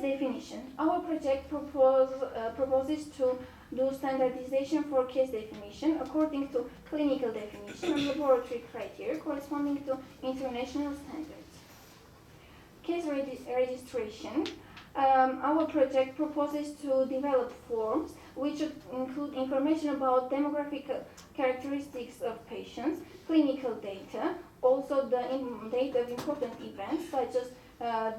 definition. Our project proposes to do standardization for case definition according to clinical definition and laboratory criteria corresponding to international standards. Case registration. Our project proposes to develop forms which should include information about demographic characteristics of patients, clinical data, also the date of important events such as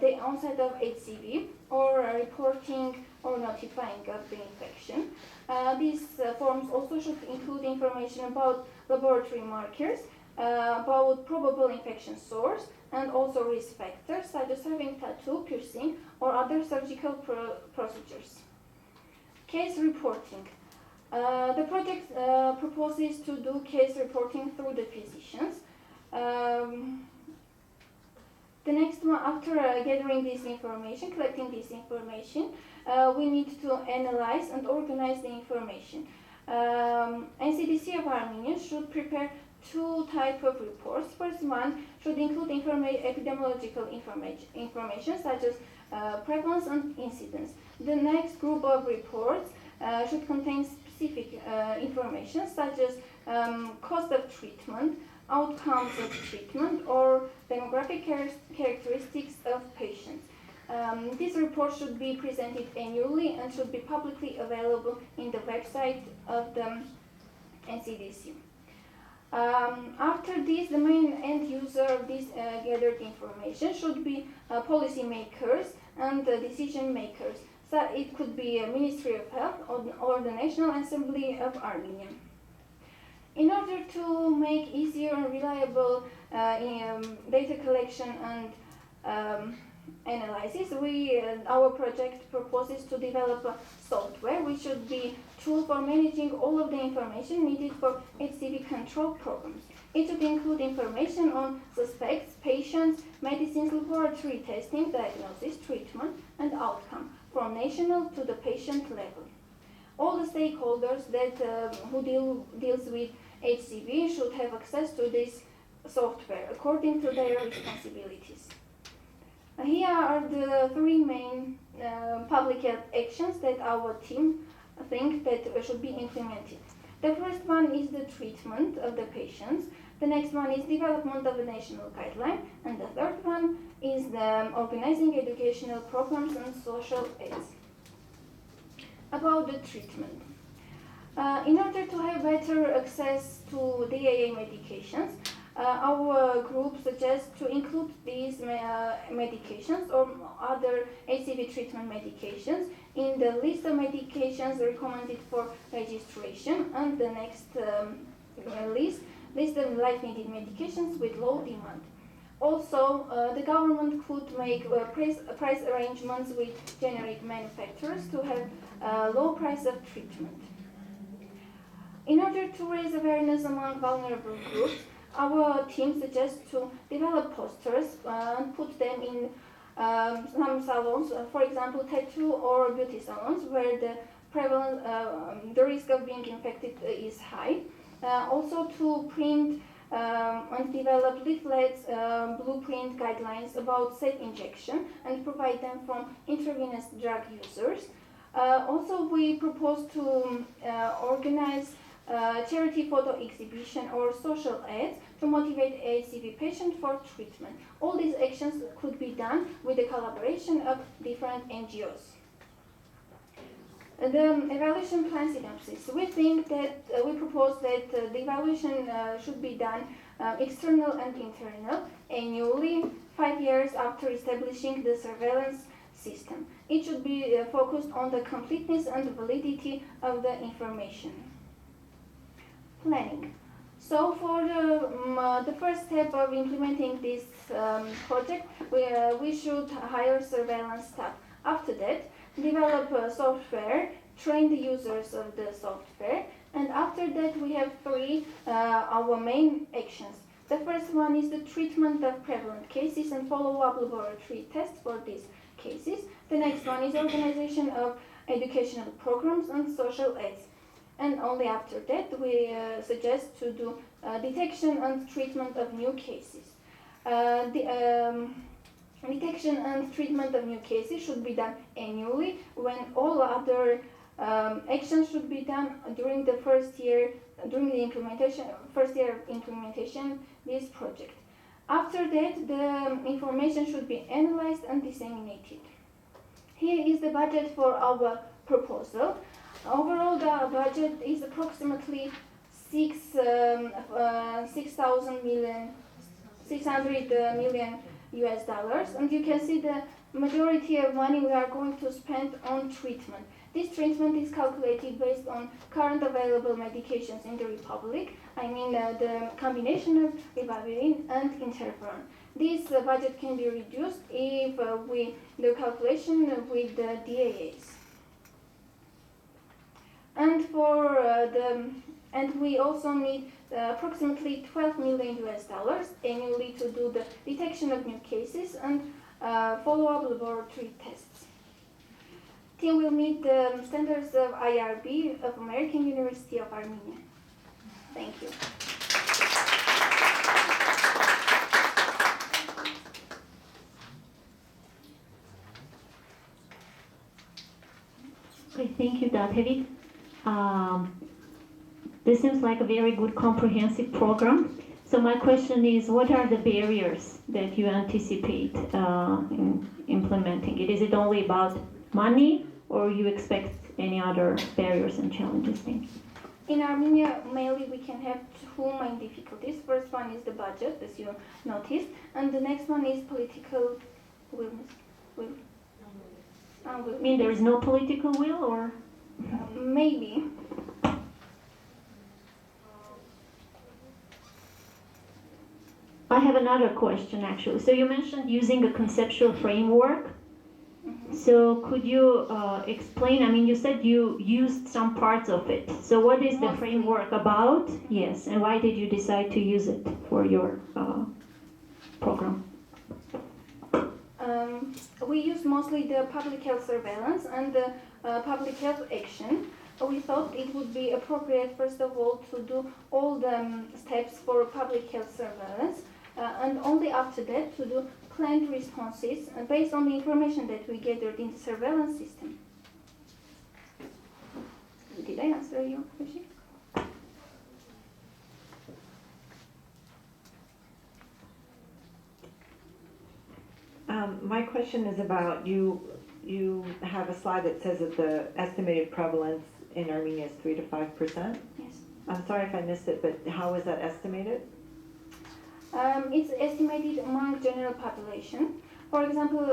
the onset of HCV or reporting or notifying of the infection. These forms also should include information about laboratory markers, about probable infection source, and also risk factors such as having tattoo, piercing, or other surgical procedures. Case reporting. The project proposes to do case reporting through the physicians. The next one, after gathering this information, collecting this information, we need to analyze and organize the information. NCDC of Armenia should prepare two types of reports. First one should include epidemiological information such as prevalence and incidence. The next group of reports should contain specific information such as cost of treatment, outcomes of treatment, or demographic characteristics of patients. This report should be presented annually and should be publicly available in the website of the NCDC. After this, the main end user of this gathered information should be policy makers and decision makers. So it could be a Ministry of Health or the National Assembly of Armenia. In order to make easier and reliable data collection and analysis, our project proposes to develop a software which should be a tool for managing all of the information needed for HCV control programs. It should include information on suspects, patients, medicines, laboratory testing, diagnosis, treatment, and outcome from national to the patient level. All the stakeholders who deals with HCV should have access to this software according to their responsibilities. Here are the three main public health actions that our team think that should be implemented. The first one is the treatment of the patients. The next one is development of a national guideline, and the third one is the organizing educational programs and social aids. About the treatment. In order to have better access to DAA medications, our group suggests to include these medications or other HCV treatment medications in the list of medications recommended for registration, and the next list of life-needed medications with low demand. Also, the government could make price arrangements with generic manufacturers to have low price of treatment. In order to raise awareness among vulnerable groups, our team suggests to develop posters and put them in some salons, for example, tattoo or beauty salons, where the risk of being infected is high. Also to print and develop leaflets, blueprint guidelines about safe injection and provide them from intravenous drug users. Also, we propose to organize charity photo exhibition or social ads to motivate HCV patients for treatment. All these actions could be done with the collaboration of different NGOs. The evaluation plan synopsis. We think that we propose that the evaluation should be done external and internal annually, 5 years after establishing the surveillance system. It should be focused on the completeness and validity of the information. Planning. So for the first step of implementing this project, we should hire surveillance staff. After that, develop a software, train the users of the software, and after that we have three our main actions. The first one is the treatment of prevalent cases and follow-up laboratory tests for these cases. The next one is organization of educational programs and social aids. And only after that we suggest to do detection and treatment of new cases. Detection and treatment of new cases should be done annually, when all other actions should be done during the first year of implementation this project. After that, the information should be analyzed and disseminated. Here is the budget for our proposal. Overall, the budget is approximately 600 million US dollars, and you can see the majority of money we are going to spend on treatment. This treatment is calculated based on current available medications in the Republic. I mean the combination of ribavirin and interferon. This budget can be reduced if we do calculation with the DAAs. And we also need approximately 12 million US dollars annually to do the detection of new cases and follow-up laboratory tests. Team will meet the standards of IRB of American University of Armenia. Thank you. Okay, thank you, David. This seems like a very good comprehensive program. So my question is, what are the barriers that you anticipate in implementing it? Is it only about money, or you expect any other barriers and challenges? Thank you. In Armenia, mainly we can have two main difficulties. First one is the budget, as you noticed, and the next one is political will. You mean there is no political will, or? Maybe. I have another question, actually. So you mentioned using a conceptual framework. So could you explain, I mean, you said you used some parts of it. So what is the framework about? Yes, and why did you decide to use it for your program? We use mostly the public health surveillance and the public health action. We thought it would be appropriate, first of all, to do all the steps for public health surveillance, and only after that to do planned responses based on the information that we gathered in the surveillance system. Did I answer your question? My question is about you have a slide that says that the estimated prevalence in Armenia is 3 to 5%. Yes. I'm sorry if I missed it, but how is that estimated? It's estimated among general population. For example,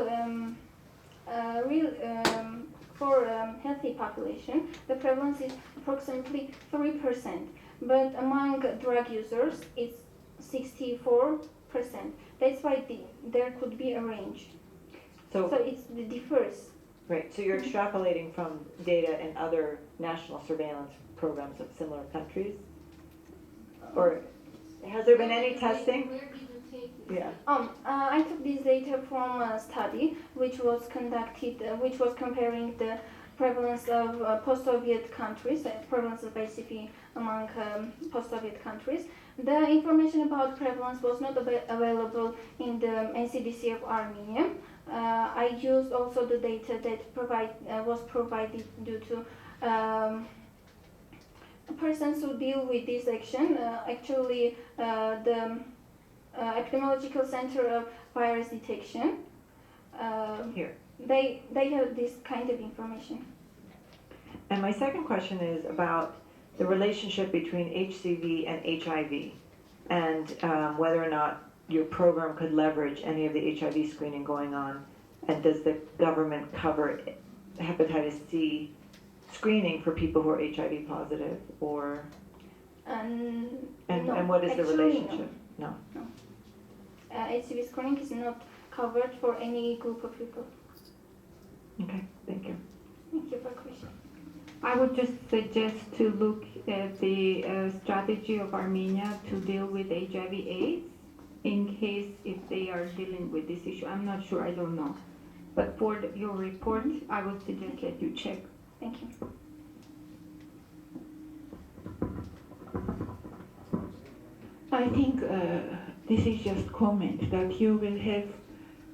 for healthy population, the prevalence is approximately 3%, but among drug users, it's 64%. That's why there could be a range. So it differs. Right, so you're extrapolating from data in other national surveillance programs of similar countries? Or has there been any testing? Where did you take this? Yeah. I took this data from a study which was conducted, which was comparing the prevalence of post-Soviet countries, prevalence of HCV among post-Soviet countries. The information about prevalence was not available in the NCDC of Armenia. I used also the data that was provided due to persons who deal with this action. Actually, the Epidemiological Center of Virus Detection. Here. They have this kind of information. And my second question is about the relationship between HCV and HIV, and whether or not your program could leverage any of the HIV screening going on, and does the government cover hepatitis C screening for people who are HIV positive, or and what is the relationship? No. HCV screening is not covered for any group of people. Okay, thank you. Thank you for the question. I would just suggest to look at the strategy of Armenia to deal with HIV/AIDS in case if they are dealing with this issue. I'm not sure, I don't know. But for your report, I would suggest that you check. Thank you. I think this is just comment that you will have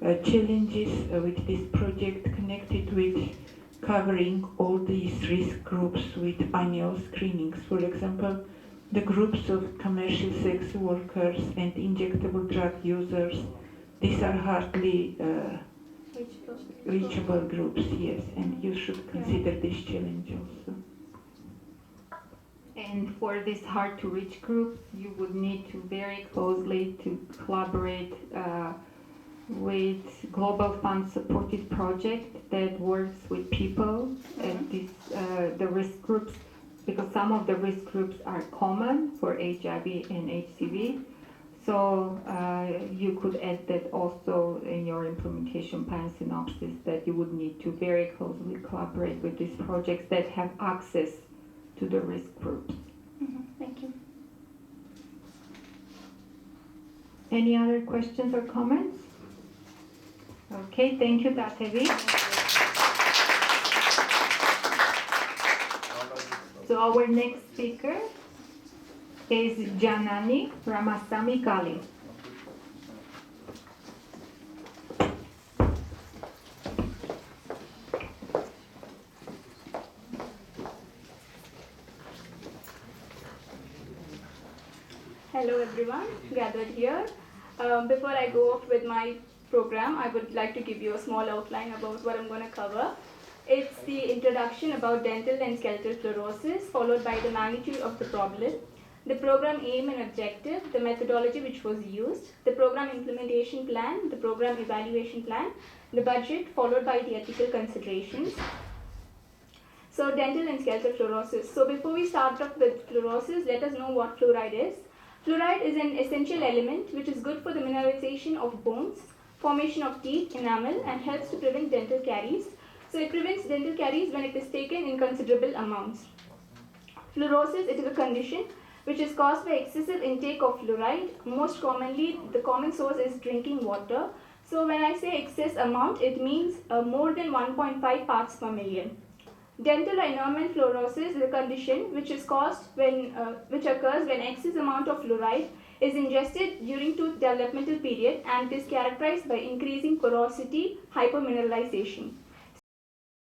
challenges with this project connected with covering all these risk groups with annual screenings. For example, the groups of commercial sex workers and injectable drug users, these are hardly reachable groups, yes, and you should consider this challenge also. And for these hard to reach groups, you would need to very closely to collaborate with Global Fund supported project that works with people at this, the risk groups, because some of the risk groups are common for HIV and HCV. So you could add that also in your implementation plan synopsis, that you would need to very closely collaborate with these projects that have access to the risk groups. Thank you. Any other questions or comments? Okay, thank you, Datevi. So our next speaker is Janani Ramasamy Gali. Hello everyone gathered here. Before I go off with my program, I would like to give you a small outline about what I'm going to cover. It's the introduction about dental and skeletal fluorosis, followed by the magnitude of the problem, the program aim and objective, the methodology which was used, the program implementation plan, the program evaluation plan, the budget, followed by the ethical considerations. So dental and skeletal fluorosis. So before we start off with fluorosis, let us know what fluoride is. Fluoride is an essential element which is good for the mineralization of bones, formation of teeth, enamel, and helps to prevent dental caries. So it prevents dental caries when it is taken in considerable amounts. Fluorosis, it is a condition which is caused by excessive intake of fluoride. Most commonly, the common source is drinking water. So when I say excess amount, it means more than 1.5 parts per million. Dental enamel fluorosis is a condition which is caused when, which occurs when excess amount of fluoride is ingested during tooth developmental period, and is characterized by increasing porosity, hypermineralization.